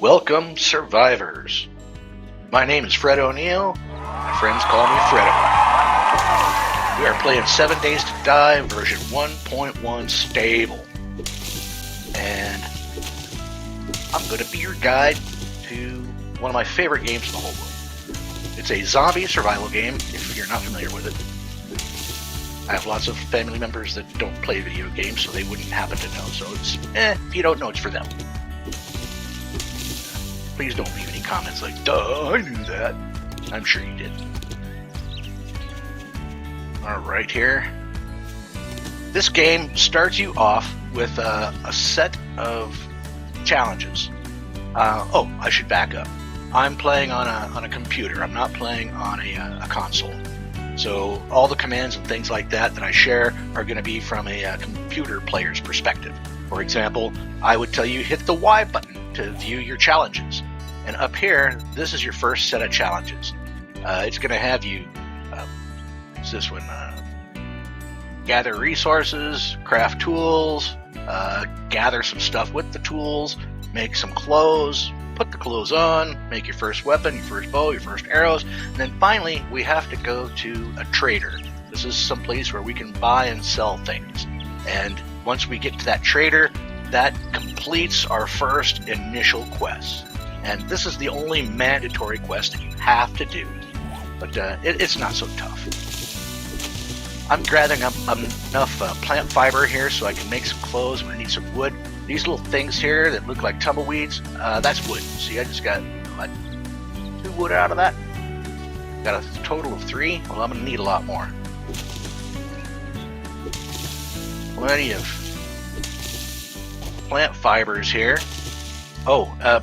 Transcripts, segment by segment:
Welcome, survivors. My name is Fred O'Neill. My friends call me Fredo. We are playing 7 Days to Die version 1.1 stable. And I'm going to be your guide to one of my favorite games in the whole world. It's a zombie survival game, if you're not familiar with it. I have lots of family members that don't play video games, so they wouldn't happen to know. So it's, if you don't know, it's for them. Please don't leave any comments like, duh, I knew that. I'm sure you did. Alright here. This game starts you off with a set of challenges. I should back up. I'm playing on a computer. I'm not playing on a console. So all the commands and things like that I share are going to be from a computer player's perspective. For example, I would tell you hit the Y button to view your challenges. And up here, this is your first set of challenges. It's going to have you, what's this one? Gather resources, craft tools, gather some stuff with the tools, make some clothes, put the clothes on, make your first weapon, your first bow, your first arrows, and then finally we have to go to a trader. This is some place where we can buy and sell things. And once we get to that trader, that completes our first initial quest. And this is the only mandatory quest that you have to do. But it's not so tough. I'm gathering up enough plant fiber here so I can make some clothes. I'm going to need some wood. These little things here that look like tumbleweeds, that's wood. See, I just got, what, 2 wood out of that? Got a total of 3. Well, I'm going to need a lot more. Plenty of plant fibers here.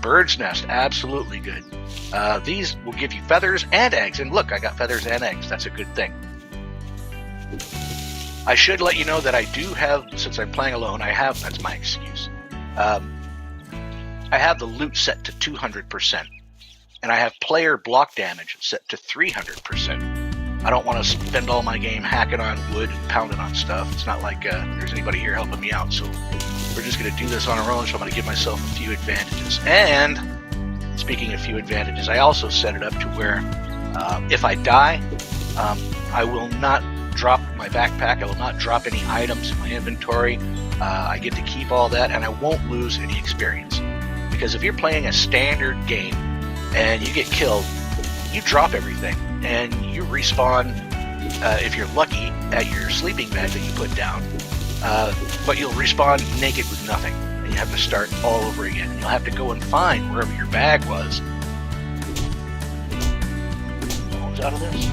Bird's nest, absolutely good. These will give you feathers and eggs. And look, I got feathers and eggs. That's a good thing. I should let you know that I do have, since I'm playing alone, that's my excuse. I have the loot set to 200%. And I have player block damage set to 300%. I don't want to spend all my game hacking on wood and pounding on stuff. It's not like there's anybody here helping me out, so we're just going to do this on our own, so I'm going to give myself a few advantages. And speaking of few advantages, I also set it up to where if I die, I will not drop my backpack. I will not drop any items in my inventory. I get to keep all that, and I won't lose any experience. Because if you're playing a standard game and you get killed, you drop everything, and you respawn, if you're lucky, at your sleeping bag that you put down. But you'll respawn naked with nothing, and you have to start all over again. You'll have to go and find wherever your bag was. Almost out of this.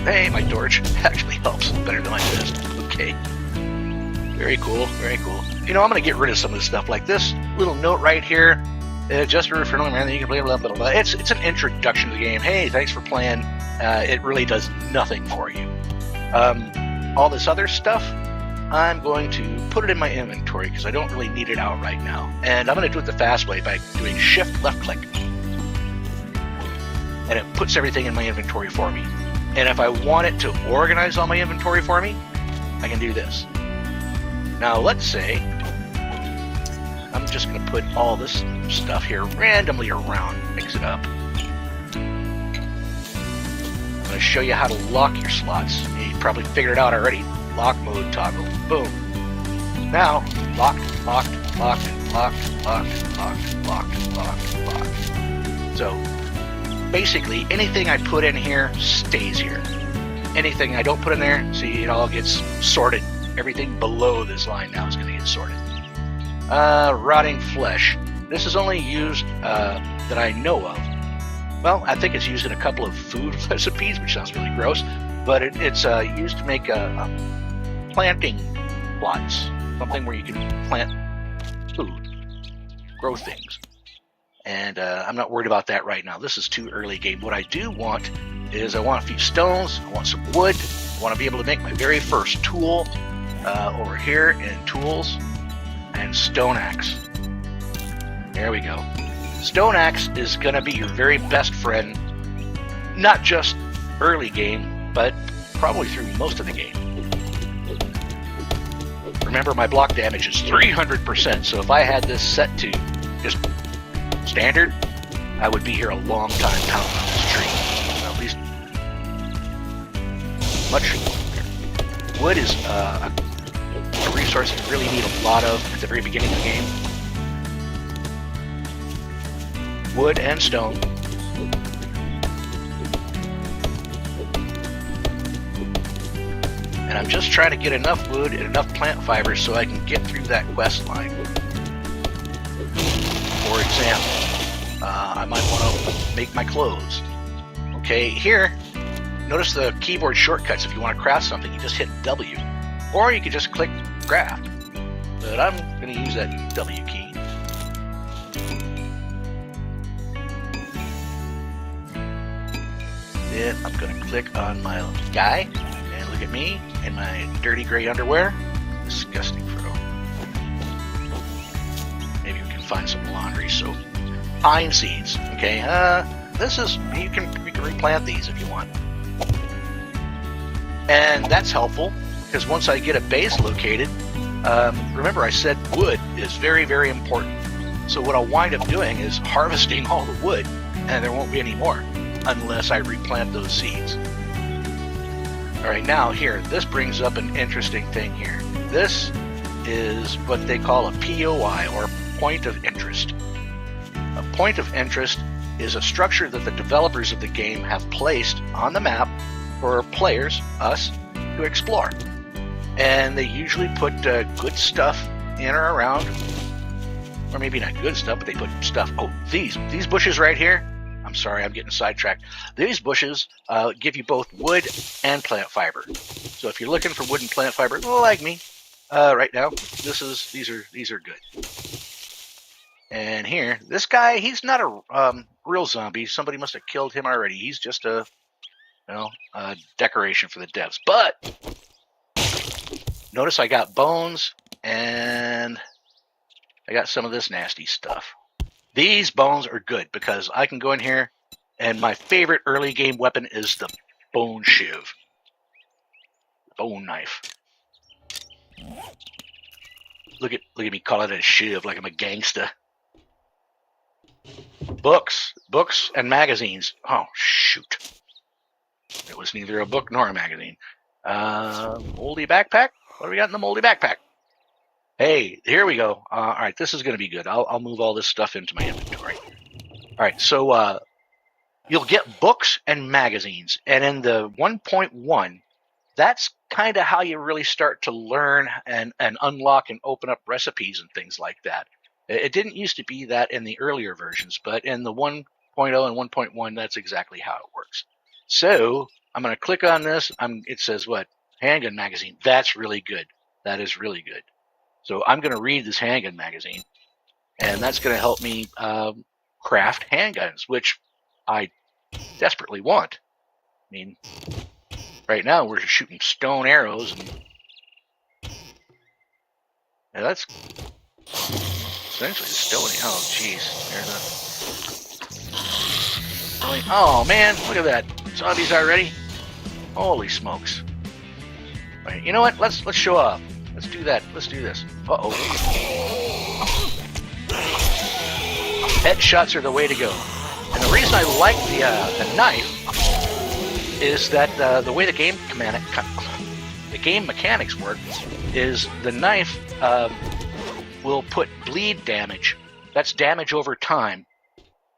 Hey, my torch actually helps better than my fist. Okay. Very cool, very cool. You know, I'm going to get rid of some of this stuff, like this little note right here. Just a friendly man that you can play, blah, blah, blah. It's an introduction to the game. Hey, thanks for playing. It really does nothing for you. All this other stuff, I'm going to put it in my inventory because I don't really need it out right now. And I'm going to do it the fast way by doing shift left click. And it puts everything in my inventory for me. And if I want it to organize all my inventory for me, I can do this. Now let's say I'm just going to put all this stuff here randomly around, mix it up. I'm going to show you how to lock your slots. You probably figured it out already. Lock mode toggle. Boom. Now, locked, locked, locked, locked, locked, locked, locked, locked, locked. So basically, anything I put in here stays here. Anything I don't put in there, see, it all gets sorted. Everything below this line now is going to get sorted. Rotting flesh. This is only used that I know of. Well, I think it's used in a couple of food recipes, which sounds really gross, but it's used to make planting plots, something where you can plant food, grow things. And I'm not worried about that right now. This is too early game. What I do want is I want a few stones, I want some wood, I want to be able to make my very first tool over here in tools, and stone axe. There we go. Stone axe is going to be your very best friend, not just early game, but probably through most of the game. remember my block damage is 300%, so if I had this set to just standard, I would be here a long time pounding on this tree. At least much. Wood is a resource you really need a lot of at the very beginning of the game. Wood and stone. And I'm just trying to get enough wood and enough plant fibers so I can get through that quest line. For example, I might want to make my clothes. Okay, here, notice the keyboard shortcuts. If you want to craft something, you just hit W. Or you could just click craft. But I'm going to use that W key. Then I'm going to click on my guy. And look at me in my dirty gray underwear. Disgusting photo. Maybe we can find some laundry soap. Pine seeds. Okay, this is, you can replant these if you want. And that's helpful, because once I get a base located, remember I said wood is very, very important. So what I'll wind up doing is harvesting all the wood, and there won't be any more, unless I replant those seeds. Alright, now here, this brings up an interesting thing here. This is what they call a POI, or point of interest. A point of interest is a structure that the developers of the game have placed on the map for players, us, to explore. And they usually put good stuff in or around, or maybe not good stuff, but they put stuff. Oh, these bushes right here. I'm sorry, I'm getting sidetracked. These bushes give you both wood and plant fiber. So if you're looking for wood and plant fiber, like me, right now, these are good. And here, this guy, he's not a real zombie. Somebody must have killed him already. He's just a decoration for the devs. But notice I got bones and I got some of this nasty stuff. These bones are good because I can go in here and my favorite early game weapon is the bone shiv. Bone knife. Look at me calling it a shiv like I'm a gangsta. Books and magazines. Oh, shoot. It was neither a book nor a magazine. Moldy backpack? What do we got in the moldy backpack? Hey, here we go. All right, this is going to be good. I'll move all this stuff into my inventory. All right, so you'll get books and magazines. And in the 1.1, that's kind of how you really start to learn and unlock and open up recipes and things like that. It didn't used to be that in the earlier versions, but in the 1.0 and 1.1, that's exactly how it works. So I'm going to click on this. It says what? Handgun magazine. That's really good. That is really good. So I'm going to read this handgun magazine, and that's going to help me craft handguns, which I desperately want. I mean, right now we're shooting stone arrows, and that's essentially stony. Oh, jeez. Oh, man, look at that. Zombies already? Holy smokes. All right, you know what? Let's show off. Let's do that. Let's do this. Uh-oh. Headshots are the way to go. And the reason I like the knife is that the way the game mechanics work is the knife will put bleed damage. That's damage over time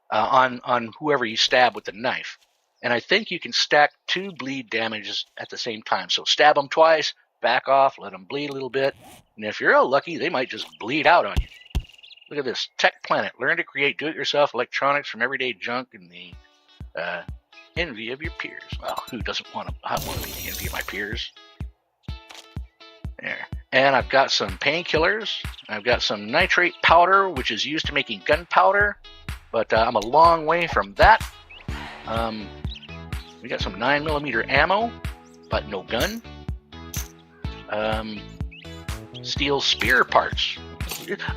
on whoever you stab with the knife. And I think you can stack 2 bleed damages at the same time. So stab them twice, back off, let them bleed a little bit. And if you're real lucky, they might just bleed out on you. Look at this. Tech Planet. Learn to create do-it-yourself electronics from everyday junk in the envy of your peers. Well, who doesn't want to be the envy of my peers? There. And I've got some painkillers. I've got some nitrate powder, which is used to making gunpowder. But I'm a long way from that. We got some 9mm ammo, but no gun. Steel spear parts.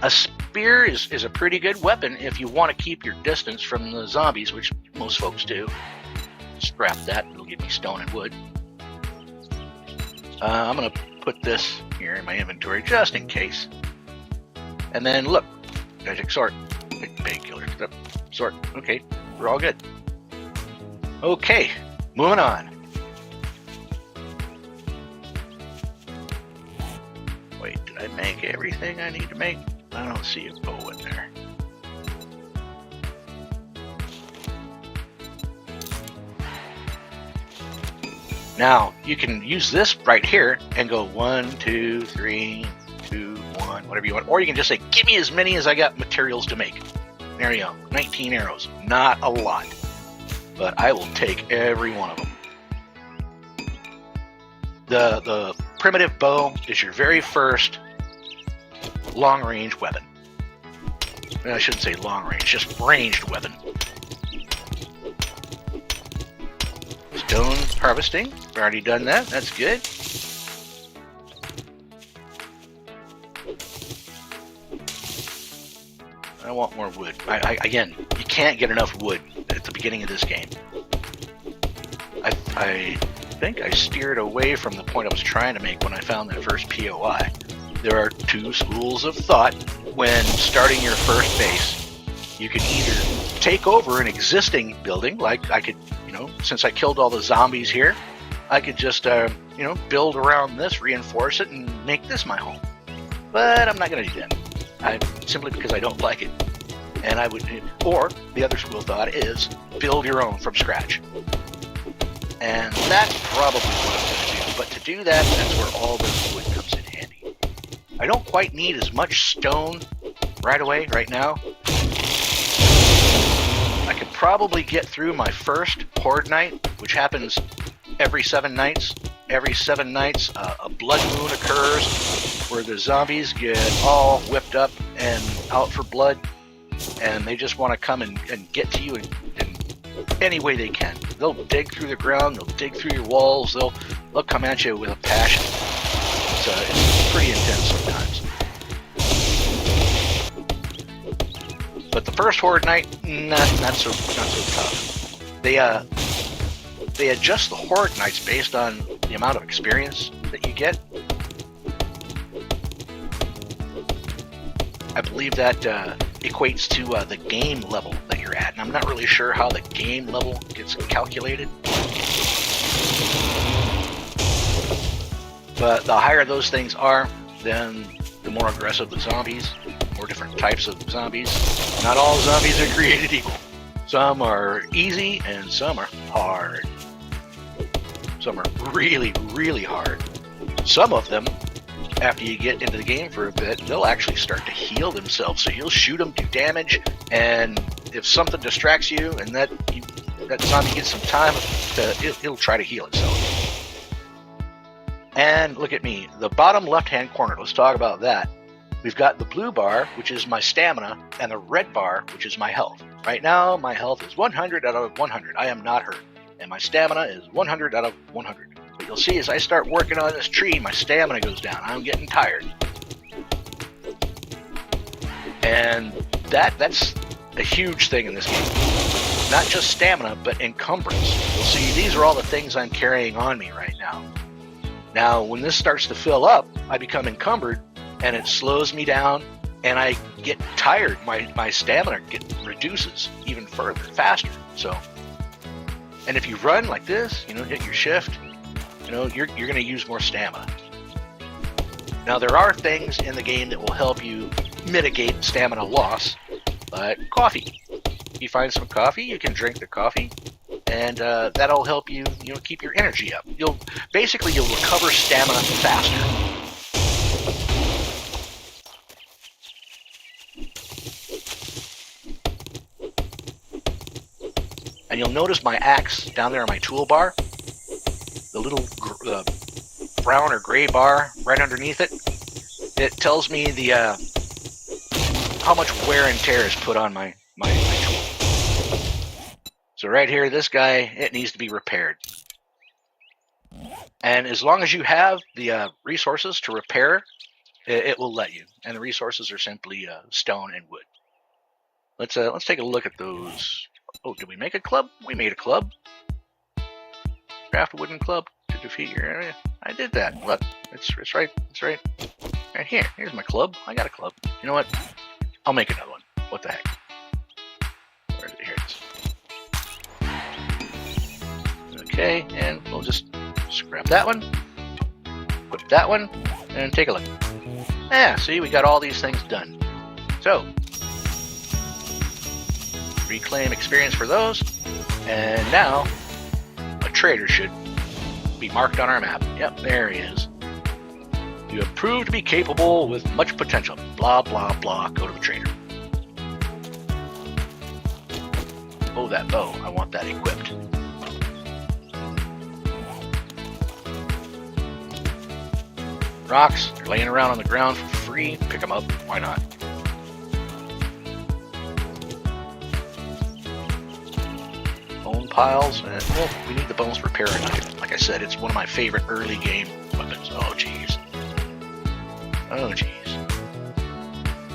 A spear is a pretty good weapon if you want to keep your distance from the zombies, which most folks do. Scrap that. It'll give me stone and wood. I'm going to put this here in my inventory just in case. And then look, magic sort, painkiller, sort. Okay, we're all good. Okay, moving on. Wait, did I make everything I need to make? I don't see a bow in there. Now, you can use this right here and go 1, 2, 3, 2, 1, whatever you want. Or you can just say, give me as many as I got materials to make. There you go, 19 arrows. Not a lot, but I will take every one of them. The primitive bow is your very first long-range weapon. I shouldn't say long-range, just ranged weapon. Stone harvesting, we've already done that, that's good. I want more wood. Again, you can't get enough wood at the beginning of this game. I think I steered away from the point I was trying to make when I found that first POI. There are two schools of thought when starting your first base. You can either take over an existing building, like I could, since I killed all the zombies here, I could just, build around this, reinforce it, and make this my home. But I'm not going to do that. Simply because I don't like it. And I would, or the other school of thought is build your own from scratch. And that's probably what I'm going to do. But to do that, that's where all this wood comes in handy. I don't quite need as much stone right away, right now. I could probably get through my first Horde night, which happens every 7 nights. Every 7 nights, a blood moon occurs where the zombies get all whipped up and out for blood, and they just want to come and get to you in any way they can. They'll dig through the ground, they'll dig through your walls, they'll come at you with a passion. It's pretty intense sometimes. But the first Horde night, not so tough. They adjust the Horde nights based on the amount of experience that you get. I believe that equates to the game level that you're at, and I'm not really sure how the game level gets calculated. But the higher those things are, then the more aggressive the zombies, more different types of zombies. Not all zombies are created equal. Some are easy and some are hard. Some are really, really hard. Some of them, after you get into the game for a bit, they'll actually start to heal themselves. So you'll shoot them, do damage, and if something distracts you and that zombie gets some time, it'll try to heal itself. And look at me, the bottom left-hand corner, let's talk about that. We've got the blue bar, which is my stamina, and the red bar, which is my health. Right now, my health is 100 out of 100. I am not hurt. And my stamina is 100 out of 100. But you'll see as I start working on this tree, my stamina goes down. I'm getting tired. And that's a huge thing in this game. Not just stamina, but encumbrance. You'll see these are all the things I'm carrying on me right now. Now, when this starts to fill up, I become encumbered, and it slows me down, and I get tired. My stamina reduces even further, faster. So, and if you run like this, hit your shift, you're going to use more stamina. Now, there are things in the game that will help you mitigate stamina loss, like coffee. If you find some coffee, you can drink the coffee, and that'll help you, keep your energy up. You'll recover stamina faster. And you'll notice my axe down there on my toolbar, the little brown or gray bar right underneath it. It tells me the how much wear and tear is put on my tool. So right here, this guy, it needs to be repaired. And as long as you have the resources to repair, it will let you. And the resources are simply stone and wood. Let's take a look at those. Oh, did we make a club? We made a club. Craft a wooden club to defeat your area. I did that. Look, it's right here. Here's my club. I got a club. You know what? I'll make another one. What the heck? Where is it? Here it is. Okay, and we'll just scrap that one, put that one, and take a look. Yeah, see, we got all these things done. So, reclaim experience for those, and now a trader should be marked on our map. Yep, there he is. You have proved to be capable with much potential. Blah, blah, blah. Go to the trader. Oh, that bow. I want that equipped. Rocks, they're laying around on the ground for free. Pick them up. Why not? Bone piles. And, well, we need the bones repair knife. Like I said, it's one of my favorite early game weapons. Oh, jeez. Oh, jeez.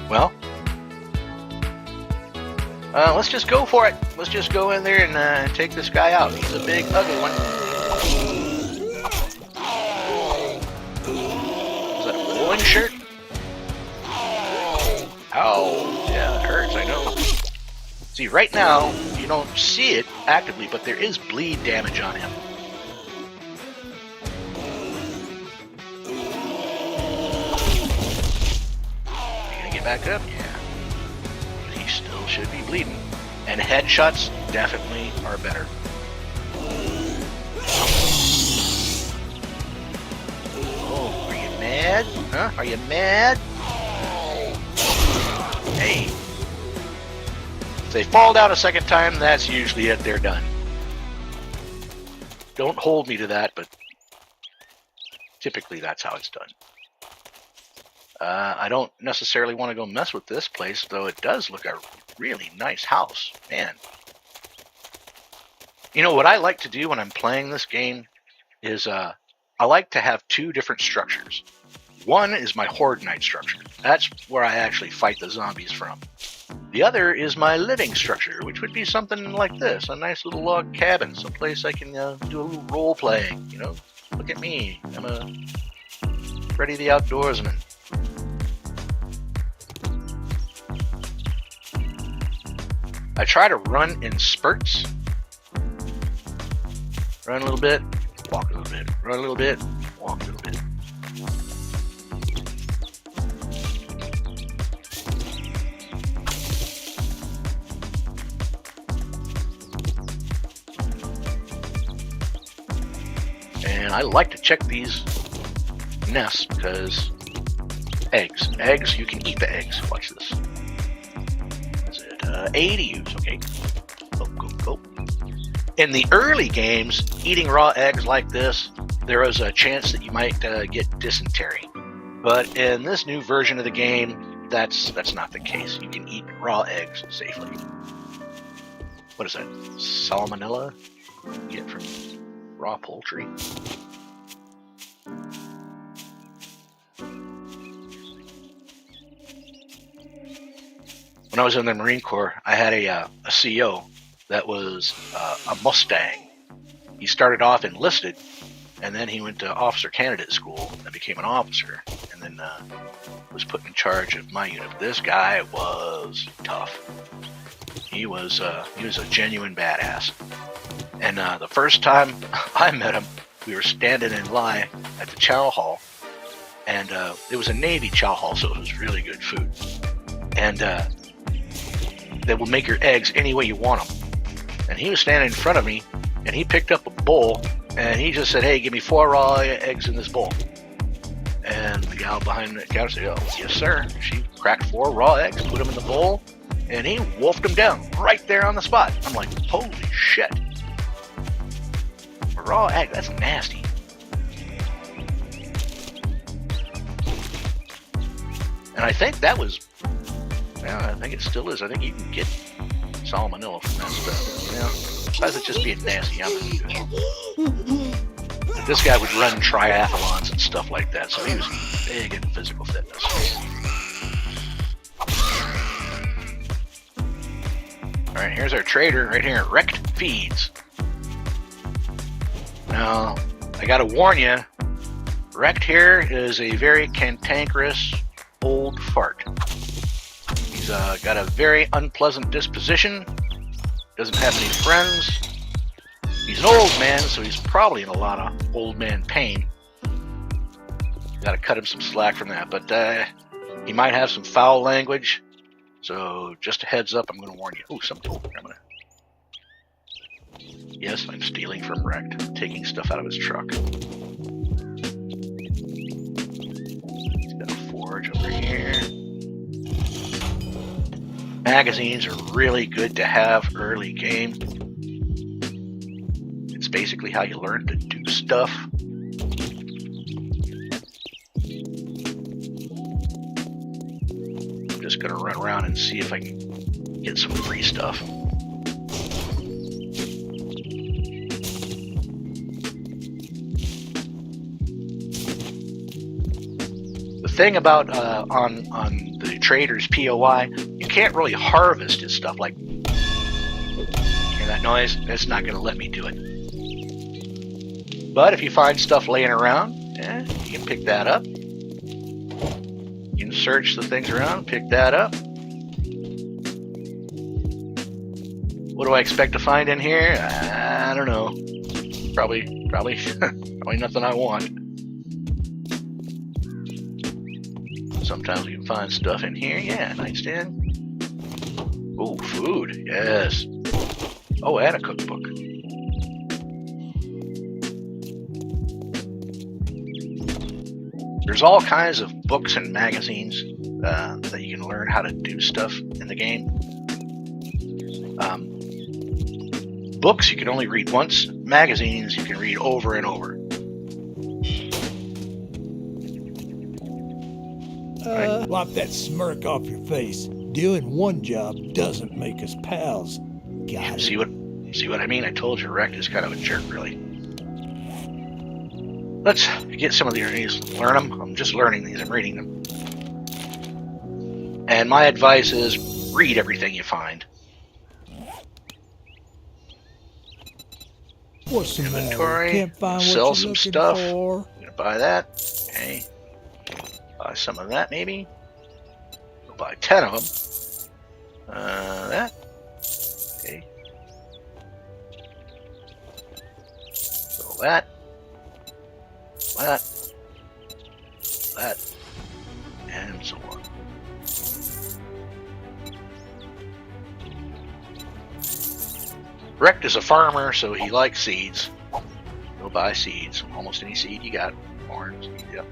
Well, let's just go for it. Let's just go in there and take this guy out. He's a big, ugly one. Is that a woolen shirt? Ow. Yeah, it hurts, I know. See, right now, you don't see it actively, but there is bleed damage on him. Back up, yeah. But he still should be bleeding. And headshots definitely are better. Oh, are you mad? Huh? Are you mad? Hey. If they fall down a second time, that's usually it. They're done. Don't hold me to that, but typically that's how it's done. I don't necessarily want to go mess with this place, though it does look a really nice house. Man. You know, what I like to do when I'm playing this game is I like to have two different structures. One is my Horde Night structure. That's where I actually fight the zombies from. The other is my living structure, which would be something like this. A nice little log cabin, someplace I can do a little role playing. You know, look at me. I'm a Freddy the Outdoorsman. I try to run in spurts. Run a little bit, walk a little bit. Run a little bit, walk a little bit. And I like to check these nests because eggs. Eggs, you can eat the eggs. Watch this. 80 to use, okay. Go. In the early games, eating raw eggs like this, there was a chance that you might get dysentery. But in this new version of the game, that's not the case. You can eat raw eggs safely. What is that? Salmonella? You get from raw poultry? When I was in the Marine Corps, I had a CO that was a Mustang. He started off enlisted, and then he went to officer candidate school and became an officer, and then was put in charge of my unit. This guy was tough. He was a genuine badass. And the first time I met him, we were standing in line at the chow hall, and it was a Navy chow hall, so it was really good food. And they will make your eggs any way you want them. And he was standing in front of me, and he picked up a bowl, and he just said, "Hey, give me 4 raw eggs in this bowl." And the gal behind the counter said, "Oh, yes, sir." She cracked 4 raw eggs, put them in the bowl, and he wolfed them down right there on the spot. I'm like, holy shit. A raw egg, that's nasty. And I think that was, I think it still is. I think you can get salmonella from that stuff. You know, besides it just being nasty, I'm good. This guy would run triathlons and stuff like that, so he was big into physical fitness. Alright, here's our trader right here at Wrecked Feeds. Now, I gotta warn you, Wrecked here is a very cantankerous old fart. He's got a very unpleasant disposition, doesn't have any friends. He's an old man, so he's probably in a lot of old man pain. Gotta cut him some slack from that, but he might have some foul language, so just a heads up, I'm gonna warn you. Oh, Yes, I'm stealing from Wrecked, taking stuff out of his truck. He's got a forge over here. Magazines are really good to have early game. It's basically how you learn to do stuff. I'm just gonna run around and see if I can get some free stuff. The thing about on the trader's POI, you can't really harvest his stuff. Like, hear that noise? It's not going to let me do it. But if you find stuff laying around, you can pick that up. You can search the things around, pick that up. What do I expect to find in here? I don't know. Probably nothing I want. Sometimes we can find stuff in here. Yeah, nightstand. Oh, food. Yes. Oh, and a cookbook. There's all kinds of books and magazines that you can learn how to do stuff in the game. Books you can only read once. Magazines you can read over and over. Wipe that smirk off your face. Doing one job doesn't make us pals. Got it. See what I mean? I told you Wrecked is kind of a jerk, really. Let's get some of these, learn them. I'm just learning these, I'm reading them. And my advice is read everything you find. What's the Inventory, can't find sell what some you're stuff. for. I'm gonna buy that. Okay. Buy some of that, maybe. We'll buy 10 of them. That. Okay. So that. That. And so on. Wrecked is a farmer, so he likes seeds. He'll buy seeds. Almost any seed you got. Corn seed, yep.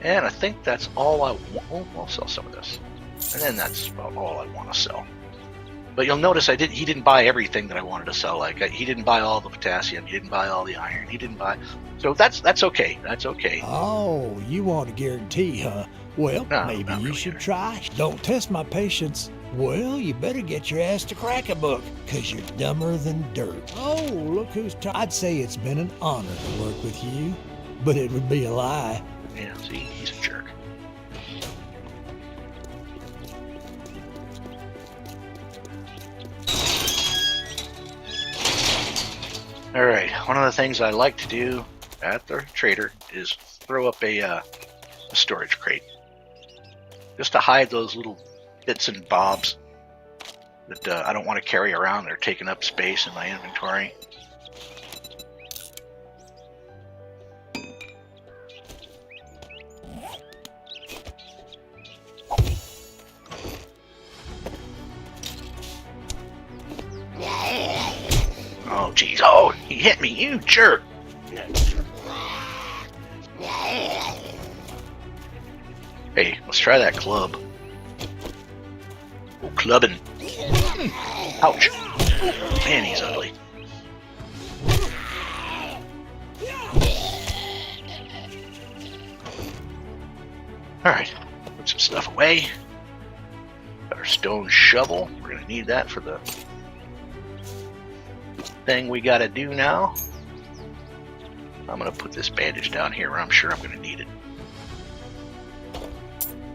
And I think that's all I want. Oh, I'll sell some of this. And then that's about all I want to sell. But you'll notice he didn't buy everything that I wanted to sell. Like, he didn't buy all the potassium. He didn't buy all the iron. He didn't buy... So that's okay. That's okay. Oh, you want a guarantee, huh? Well, No, maybe not you really should either. try. Don't test my patience. Well, you better get your ass to crack a book, 'cause you're dumber than dirt. Oh, look who's I'd say it's been an honor to work with you, but it would be a lie. Yeah, see, he's a jerk. Alright, one of the things I like to do at the trader is throw up a storage crate. Just to hide those little bits and bobs that I don't want to carry around. They're taking up space in my inventory. Oh, jeez. Oh, he hit me, you jerk. Hey, let's try that club. Oh, clubbing. Ouch. Man, he's ugly. Alright, put some stuff away. Got our stone shovel. We're going to need that for the thing we got to do now. I'm going to put this bandage down here where I'm sure I'm going to need it.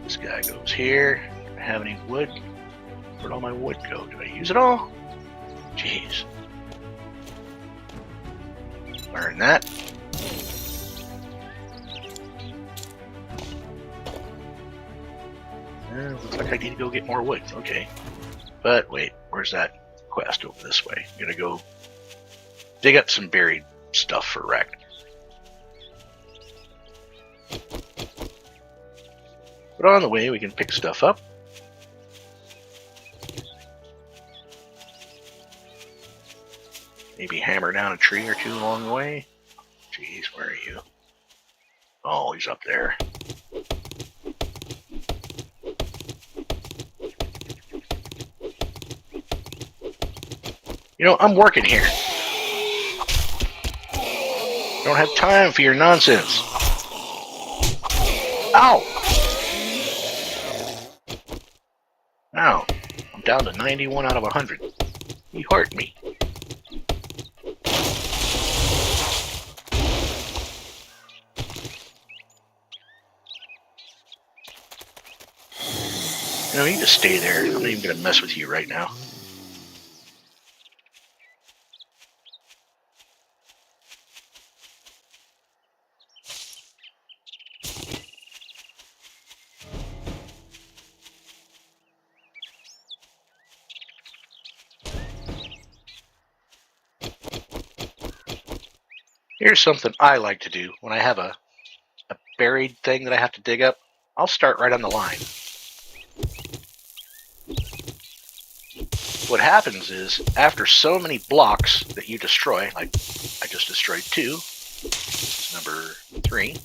This guy goes here. Do I have any wood? Where'd all my wood go? Did I use it all? Jeez. Learn that. Looks like I need to go get more wood. Okay. But wait, where's that quest? Over this way. I'm gonna go dig up some buried stuff for wreck. But on the way, we can pick stuff up. Maybe hammer down a tree or two along the way. Jeez, where are you? Oh, he's up there. You know, I'm working here. Don't have time for your nonsense. Ow! Ow. I'm down to 91 out of 100. You hurt me. You know, you just stay there. I'm not even going to mess with you right now. Here's something I like to do when I have a buried thing that I have to dig up. I'll start right on the line. What happens is, after so many blocks that you destroy, like I just destroyed 2, this is number 3.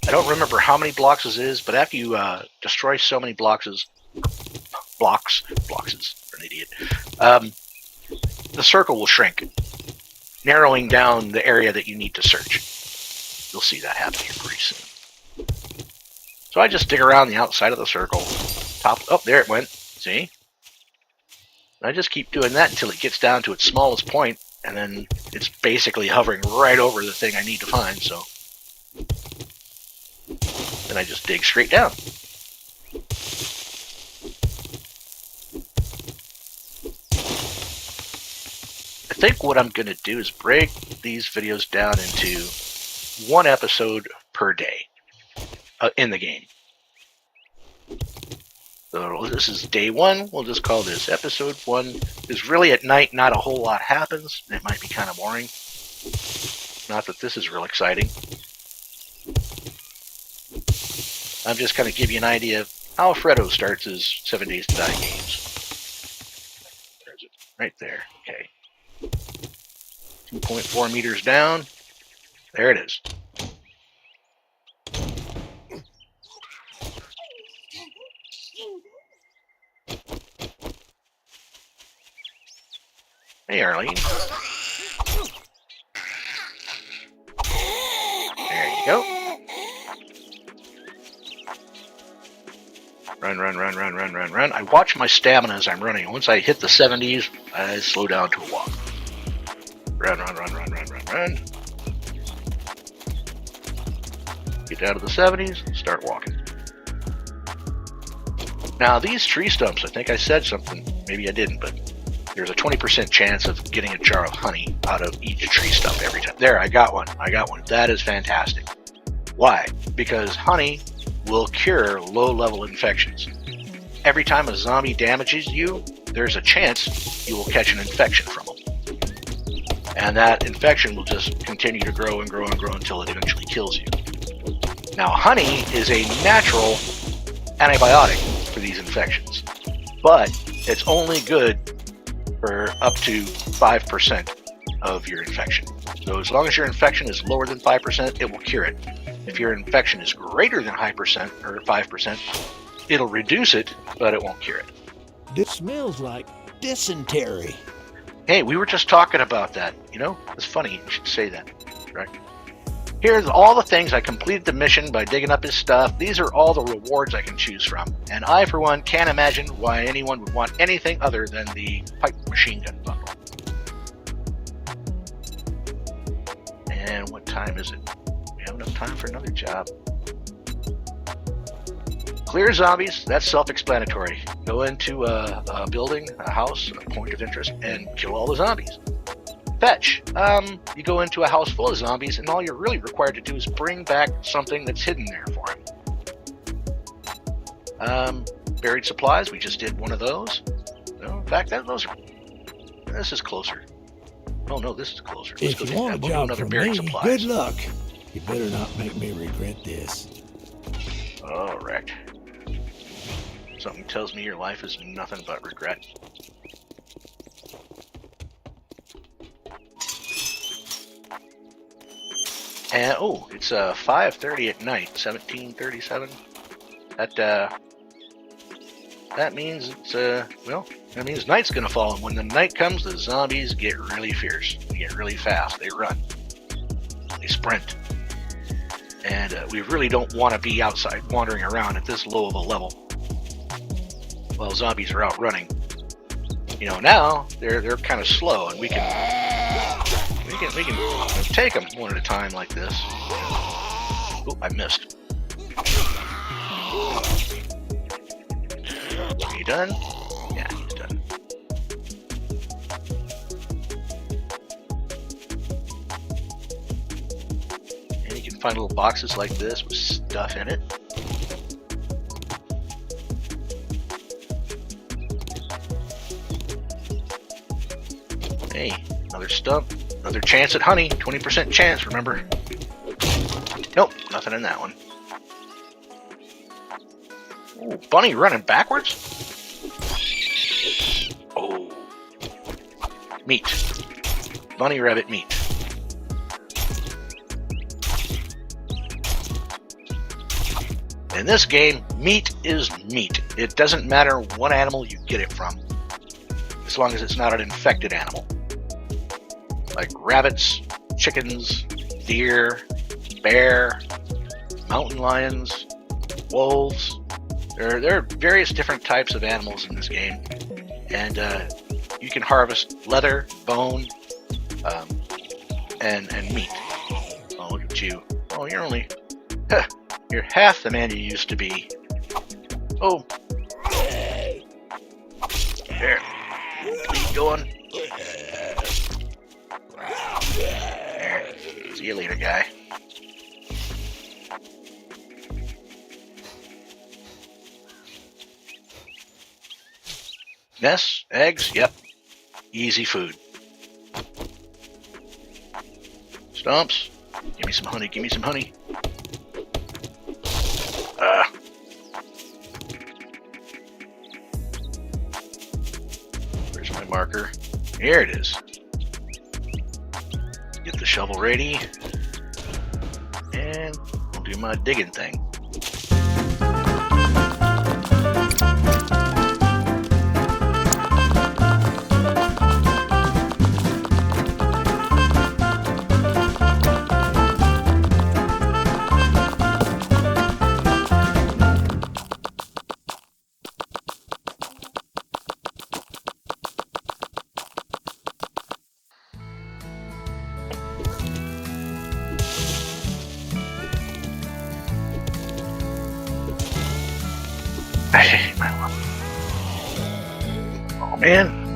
I don't remember how many blocks this is, but after you destroy so many blocks, an idiot, the circle will shrink, narrowing down the area that you need to search. You'll see that happen here pretty soon. So I just dig around the outside of the circle. Oh, there it went. See? I just keep doing that until it gets down to its smallest point, and then it's basically hovering right over the thing I need to find, so then I just dig straight down. I think what I'm going to do is break these videos down into 1 episode per day in the game. So this is day 1. We'll just call this episode 1. Because really at night, not a whole lot happens. It might be kind of boring. Not that this is real exciting. I'm just going to give you an idea of how Freddo starts his 7 Days to Die games. Where is it? Right there. Okay. 2.4 meters down. There it is. Hey, Arlene. There you go. Run. I watch my stamina as I'm running. Once I hit the 70s, I slow down to a walk. Run. Get down to the 70s, start walking. Now, these tree stumps, I think I said something. Maybe I didn't, but there's a 20% chance of getting a jar of honey out of each tree stump every time. There, I got one. That is fantastic. Why? Because honey will cure low-level infections. Every time a zombie damages you, there's a chance you will catch an infection from them. And that infection will just continue to grow and grow and grow until it eventually kills you. Now, honey is a natural antibiotic for these infections, but it's only good for up to 5% of your infection. So as long as your infection is lower than 5%, it will cure it. If your infection is greater than 5%, it'll reduce it, but it won't cure it. It smells like dysentery. Hey, we were just talking about that. You know, it's funny. You should say that. Correct. Here's all the things I completed the mission by digging up his stuff. These are all the rewards I can choose from. And I, for one, can't imagine why anyone would want anything other than the pipe machine gun bundle. And what time is it? We have enough time for another job. Clear zombies, that's self-explanatory. Go into a building, a house, a point of interest, and kill all the zombies. Fetch. You go into a house full of zombies, and all you're really required to do is bring back something that's hidden there for him. Buried supplies. We just did one of those. No, in fact, those are. This is closer. Oh no, this is closer. Let's If go you do want that. a We'll do job another from buried me, supplies. good luck. You better not make me regret this. All right. Something tells me your life is nothing but regret. And oh, it's 5:30 at night, 17:37. That means it's well, that means night's gonna fall, and when the night comes, the zombies get really fierce. They get really fast. They run. They sprint. And we really don't want to be outside wandering around at this low of a level while zombies are out running. You know, now they're kind of slow, and we can take them one at a time like this. Oh, I missed. Are you done? Yeah, he's done. And you can find little boxes like this with stuff in it. Hey, another stump. Another chance at honey. 20% chance, remember? Nope, nothing in that one. Ooh, bunny running backwards? Oh. Meat. Bunny rabbit meat. In this game, meat is meat. It doesn't matter what animal you get it from, as long as it's not an infected animal. Like rabbits, chickens, deer, bear, mountain lions, wolves. There are various different types of animals in this game, and you can harvest leather, bone, and meat. Oh, look at you! Oh, you're half the man you used to be. Oh, there. Keep going. There. See you later, guy. Nests, eggs, yep. Easy food. Stumps. Give me some honey, give me some honey. Where's my marker? Here it is. Get the shovel ready. And I'll do my digging thing. I hate my life. Oh man.